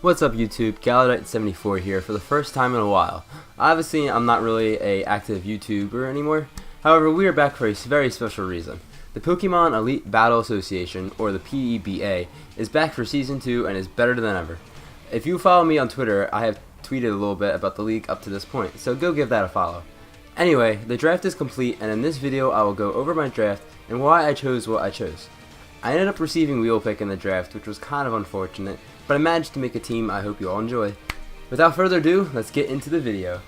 What's up YouTube, Galadite74 here for the first time in a while. Obviously I'm not really a active YouTuber anymore, however we are back for a very special reason. The Pokemon Elite Battle Association, or the PEBA, is back for Season 2 and is better than ever. If you follow me on Twitter, I have tweeted a little bit about the league up to this point, so go give that a follow. Anyway, the draft is complete and in this video I will go over my draft and why I chose what I chose. I ended up receiving Wheel Pick in the draft, which was kind of unfortunate, but I managed to make a team I hope you all enjoy. Without further ado, let's get into the video.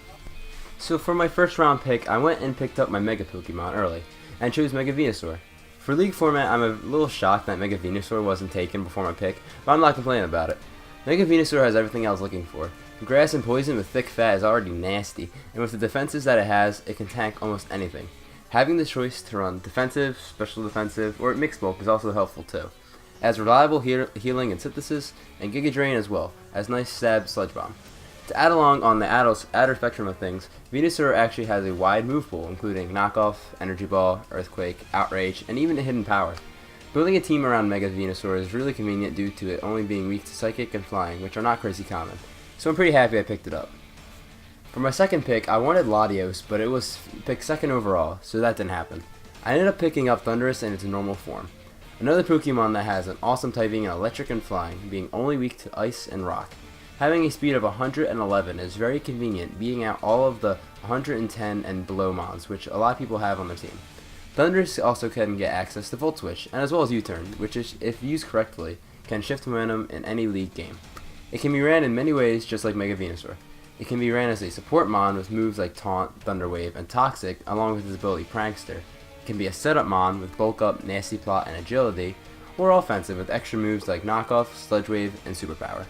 So for my first round pick, I went and picked up my Mega Pokemon early, and chose Mega Venusaur. For League format, I'm a little shocked that Mega Venusaur wasn't taken before my pick, but I'm not complaining about it. Mega Venusaur has everything I was looking for. Grass and Poison with thick fat is already nasty, and with the defenses that it has, it can tank almost anything. Having the choice to run defensive, special defensive, or mixed bulk is also helpful too. It has reliable healing and synthesis, and Giga Drain as well, as nice stab Sludge Bomb. To add along on the adder spectrum of things, Venusaur actually has a wide move pool, including Knockoff, Energy Ball, Earthquake, Outrage, and even a Hidden Power. Building a team around Mega Venusaur is really convenient due to it only being weak to Psychic and Flying, which are not crazy common, so I'm pretty happy I picked it up. For my second pick, I wanted Latios, but it was picked second overall, so that didn't happen. I ended up picking up Thundurus in its normal form. Another Pokemon that has an awesome typing in Electric and Flying, being only weak to Ice and Rock. Having a speed of 111 is very convenient, beating out all of the 110 and below mons, which a lot of people have on their team. Thundurus also can get access to Volt Switch, and as well as U-Turn, which is, if used correctly, can shift momentum in any league game. It can be ran in many ways just like Mega Venusaur. It can be ran as a support mon with moves like Taunt, Thunder Wave, and Toxic, along with his ability Prankster. It can be a setup mon with Bulk Up, Nasty Plot, and Agility, or offensive with extra moves like Knockoff, Sludge Wave, and Superpower.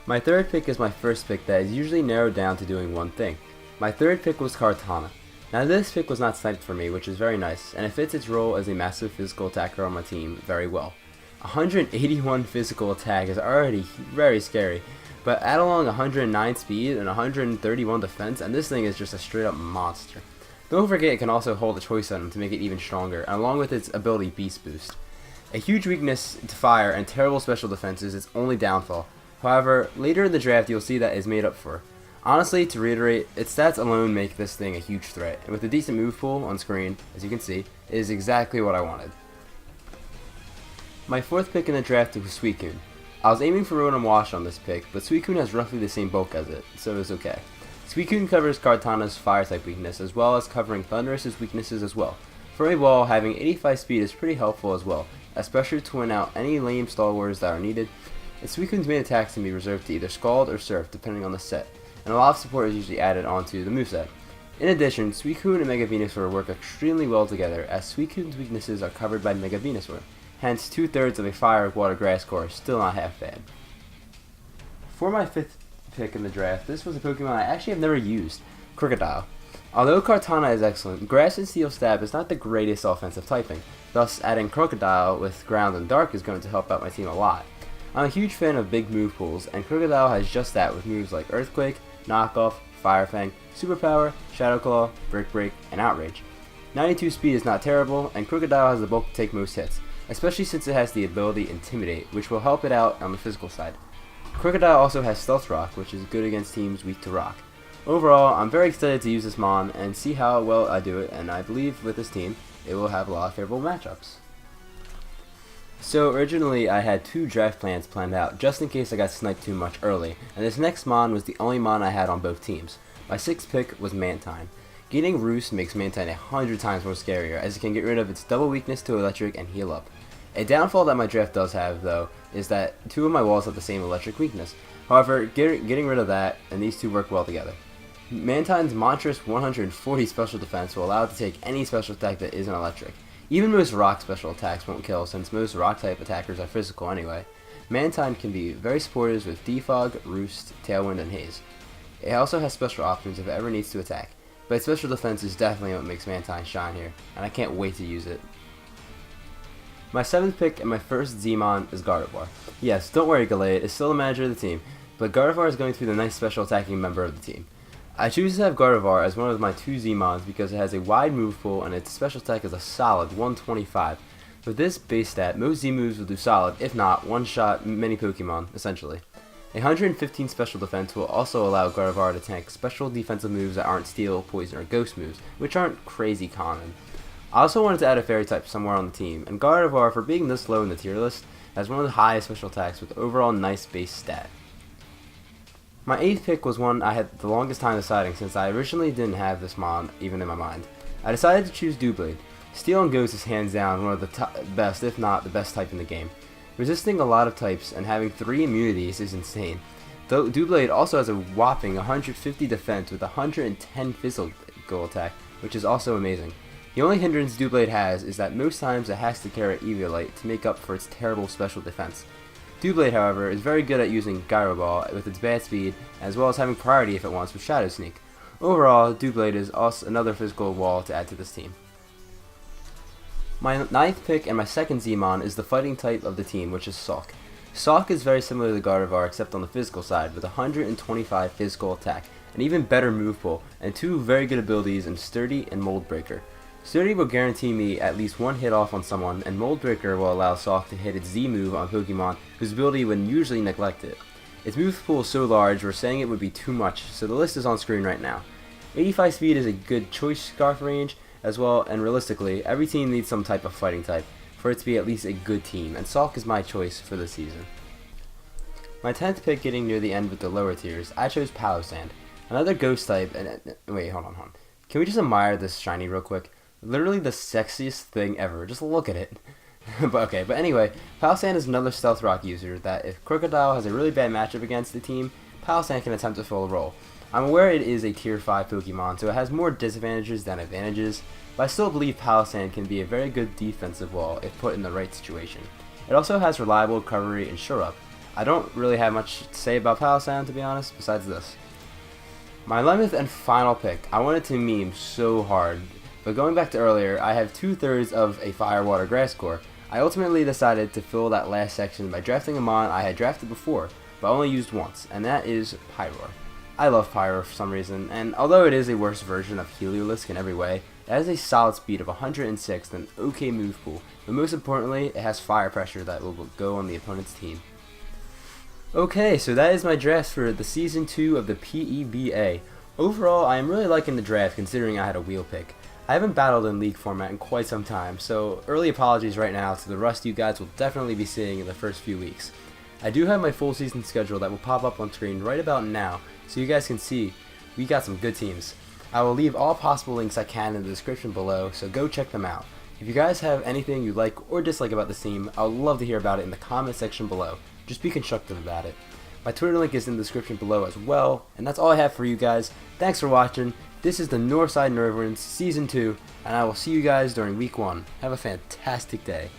My third pick is my first pick that is usually narrowed down to doing one thing. My third pick was Kartana. Now this pick was not sniped for me, which is very nice, and it fits its role as a massive physical attacker on my team very well. 181 physical attack is already very scary, but add along 109 speed and 131 defense, and this thing is just a straight up monster. Don't forget it can also hold a choice item to make it even stronger, along with its ability Beast Boost. A huge weakness to fire and terrible special defense is its only downfall. However, later in the draft you'll see that is made up for. Honestly, to reiterate, its stats alone make this thing a huge threat, and with a decent move pool on screen, as you can see, it is exactly what I wanted. My fourth pick in the draft was Suicune. I was aiming for Rotom Wash on this pick, but Suicune has roughly the same bulk as it, so it's okay. Suicune covers Kartana's Fire-type weakness, as well as covering Thundurus' weaknesses as well. For a wall, having 85 speed is pretty helpful as well, especially to win out any lame Stall Wars that are needed. And Suicune's main attacks can be reserved to either Scald or Surf, depending on the set, and a lot of support is usually added onto the moveset. In addition, Suicune and Mega Venusaur work extremely well together, as Suicune's weaknesses are covered by Mega Venusaur. Hence, 2/3 of a Fire, Water, Grass core is still not half bad. For my fifth pick in the draft, this was a Pokemon I actually have never used, Crocodile. Although Kartana is excellent, Grass and Steel Stab is not the greatest offensive typing, thus adding Crocodile with Ground and Dark is going to help out my team a lot. I'm a huge fan of big move pools, and Crocodile has just that with moves like Earthquake, Knockoff, Fire Fang, Superpower, Shadow Claw, Brick Break, and Outrage. 92 speed is not terrible, and Crocodile has the bulk to take most hits, especially since it has the ability Intimidate, which will help it out on the physical side. Crocodile also has Stealth Rock, which is good against teams weak to rock. Overall, I'm very excited to use this mon and see how well I do it, and I believe with this team, it will have a lot of favorable matchups. So originally I had two draft plans planned out, just in case I got sniped too much early, and this next mon was the only mon I had on both teams. My sixth pick was Mantine. Getting Roost makes Mantine 100 times more scarier, as it can get rid of its double weakness to Electric and heal up. A downfall that my draft does have, though, is that two of my walls have the same Electric weakness. However, getting rid of that, and these two work well together. Mantine's monstrous 140 special defense will allow it to take any special attack that isn't Electric. Even most rock special attacks won't kill, since most rock type attackers are physical anyway. Mantine can be very supportive with Defog, Roost, Tailwind, and Haze. It also has special options if it ever needs to attack, but its special defense is definitely what makes Mantine shine here, and I can't wait to use it. My seventh pick and my first Z-Mon is Gardevoir. Yes, don't worry Gallade, it's still the manager of the team, but Gardevoir is going to be the nice special attacking member of the team. I choose to have Gardevoir as one of my two Z-Mons because it has a wide move pool and its special attack is a solid 125. With this base stat, most Z moves will do solid, if not, one-shot many Pokemon, essentially. 115 special defense will also allow Gardevoir to tank special defensive moves that aren't Steel, Poison, or Ghost moves, which aren't crazy common. I also wanted to add a Fairy type somewhere on the team, and Gardevoir, for being this low in the tier list, has one of the highest special attacks with overall nice base stat. My 8th pick was one I had the longest time deciding since I originally didn't have this mon even in my mind. I decided to choose Doublade. Steel and Ghost is hands down one of the best, if not the best type in the game. Resisting a lot of types and having 3 immunities is insane. Though Doublade also has a whopping 150 defense with 110 physical attack, which is also amazing. The only hindrance Doublade has is that most times it has to carry Eviolite to make up for its terrible special defense. Doublade, however, is very good at using Gyro Ball with its bad speed, as well as having priority if it wants with Shadow Sneak. Overall, Doublade is also another physical wall to add to this team. My 9th pick and my second Z-Mon is the fighting type of the team, which is Sulk. Sulk is very similar to Gardevoir except on the physical side, with 125 physical attack, an even better move pool, and 2 very good abilities in Sturdy and Mold Breaker. Sturdy will guarantee me at least 1 hit off on someone, and Mold Breaker will allow Sulk to hit its Z move on Pokemon whose ability would usually neglect it. Its move pool is so large we're saying it would be too much, so the list is on screen right now. 85 speed is a good choice scarf range as well, and realistically, every team needs some type of fighting type for it to be at least a good team, and Sulk is my choice for this season. My 10th pick, getting near the end with the lower tiers, I chose Palossand, another ghost type, and wait, hold on. Can we just admire this shiny real quick? Literally the sexiest thing ever, just look at it. but anyway, Palossand is another Stealth Rock user that if Crocodile has a really bad matchup against the team, Palossand can attempt to fill a role. I'm aware it is a tier 5 Pokemon, so it has more disadvantages than advantages, but I still believe Palossand can be a very good defensive wall if put in the right situation. It also has reliable recovery and Shore Up. I don't really have much to say about Palossand, to be honest, besides this. My 11th and final pick, I wanted to meme so hard, but going back to earlier, I have 2/3 of a Fire Water Grass core. I ultimately decided to fill that last section by drafting a mon I had drafted before, but only used once, and that is Pyroar. I love Pyroar for some reason, and although it is a worse version of Heliolisk in every way, it has a solid speed of 106 and an okay move pool, but most importantly, it has fire pressure that will go on the opponent's team. Okay, so that is my draft for the Season 2 of the PEBA. Overall, I am really liking the draft considering I had a wheel pick. I haven't battled in League format in quite some time, so early apologies right now to the rust you guys will definitely be seeing in the first few weeks. I do have my full season schedule that will pop up on screen right about now, so you guys can see we got some good teams. I will leave all possible links I can in the description below, so go check them out. If you guys have anything you like or dislike about this team, I would love to hear about it in the comment section below. Just be constructive about it. My Twitter link is in the description below as well, and that's all I have for you guys. Thanks for watching. This is the Northside Nerverins Season 2, and I will see you guys during Week 1. Have a fantastic day.